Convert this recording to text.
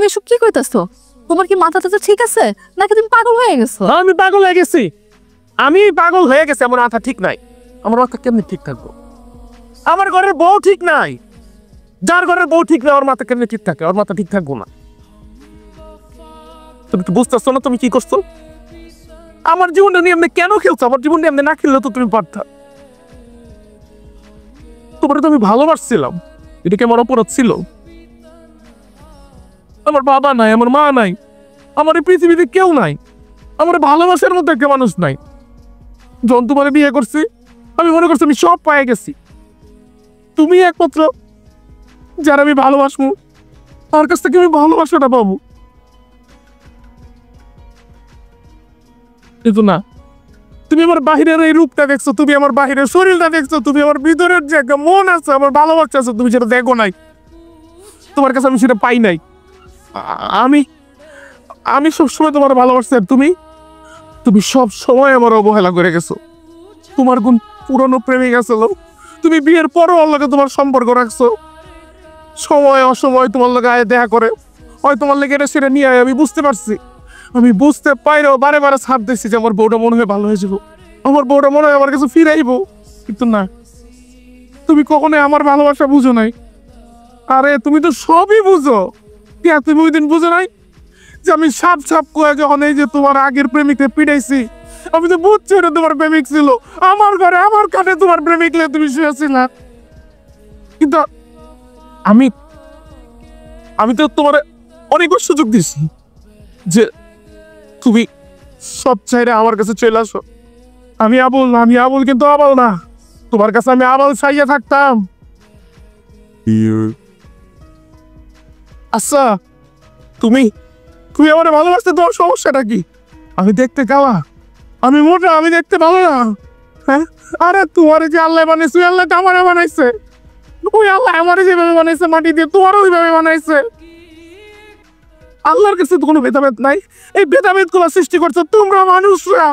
তুমি এসব কি কইতাছো? তোমার কি মাথা টাথা ঠিক আছে নাকি তুমি পাগল হয়ে গেছো? আমি পাগল হয়ে গেছি, আমার মাথা ঠিক নাই। আমার মাথা কেমনি ঠিক থাকবো? আমার ঘরের বউ ঠিক নাই, যার ঘরের বউ ঠিক নাই ওর মাথা কেমনি ঠিক থাকে? ওর মাথা ঠিক থাকবো না। তুমি কি বুঝতেছো না তুমি কি করছো? আমার জীবনটা নিয়ে এমনি কেন খেলছো? আমার জীবনটা এমনি না খেললে তো তুমি পারতা। তোমার তো আমি ভালোবাসছিলাম, এটা কি আমার অপরাধ ছিল? আমার বাবা নাই, আমার মা নাই, আমার এই পৃথিবীতে কেউ নাই, আমার ভালোবাসার মধ্যে একটা মানুষ নাই। যখন তোমার বিয়ে করছি আমি মনে করছি আমি সব পায়ে গেছি। তুমি একমাত্র যারা আমি ভালোবাসবো, তার কাছ থেকে আমি ভালোবাসাটা পাবো। কিন্তু না, তুমি আমার বাহিরের এই রূপটা দেখছো, তুমি আমার বাহিরের শরীরটা দেখছো, তুমি আমার ভিতরের যে একটা মন আছে, আমার ভালোবাসা আছে, তুমি সেটা দেখো নাই। তোমার কাছে আমি সেটা পাই নাই। আমি আমি সবসময় তোমার ভালোবাসছি, আর তুমি তুমি সব সময় আমার অবহেলা করে গেছো। তোমার কোন পুরনো প্রেমিক আছে, তুমি বিয়ের পরও ওর লগে তোমার সম্পর্ক রাখছো। সময় অসময় তোমার লগে আয় দেখা করে, হয় তোমার লেগে এটা সেটা নিয়ে আয়। আমি বুঝতে পারছি, আমি বুঝতে পাইরেও বারে বারে ছাপ দিচ্ছি যে আমার বউটা মনে হয় ভালো হয়ে যাবো, আমার বউটা মনে হয় আমার কাছে ফিরাইবো। কিন্তু না, তুমি কখনোই আমার ভালোবাসা বুঝো নাই। আরে তুমি তো সবই বুঝো। তুমি ওই দিন বুঝো নাই যে আমি সাপ সাপ করে যখন এই যে তোমার আগের প্রেমিককে পিটাইছি, আমি তো বুঝছি ওটা তোমার প্রেমিক ছিল। আমার ঘরে আমার কাছে তোমার প্রেমিক তুমি শুয়েছিল। কিন্তু আমি আমি তো তোমার অনেকবার সুযোগ দিছি যে তুমি সব চাইলে আমার কাছে চলে আসো। আমি আবুল কিন্তু আবাল না। তোমার কাছে আমি আবাল চাইয়া থাকতাম। আচ্ছা, তুমি তুমি আমার ভালোবাসতে তোমার সমস্যাটা কি? আমি দেখতে কাওয়া, আমি মোটা, আমি দেখতে ভালো না। হ্যাঁ, আরে তোমার যে আল্লাহ বানাইছে, আল্লাহ আমারে বানাইছে। ওই আল্লাহ আমারে যেভাবে বানাইছে মাটি দিয়ে, তোমারও ওইভাবে বানাইছে। আল্লাহর কাছে তো কোনো ভেদাভেদ নাই। এই ভেদাভেদ গুলো সৃষ্টি করছো তোমরা মানুষরা।